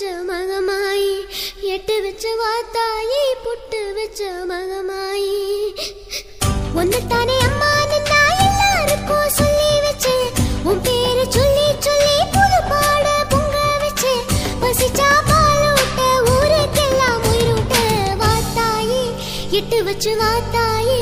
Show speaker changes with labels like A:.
A: வச்ச மகமாயி எட்டு வச்ச வாத்தாயி புட்டு வச்ச மகமாயி ஒன்னத்தானே அம்மா நின்னா எல்லாருக்கும் சொல்லி வச்சு உன் பேரு சொல்லி சொல்லி புது பாட பொங்க வச்சு பசிச்சா பாலூட்ட ஊருக்கெல்லாம் உயிரூட்ட வாத்தாயி எட்டு வச்சு வாத்தாயி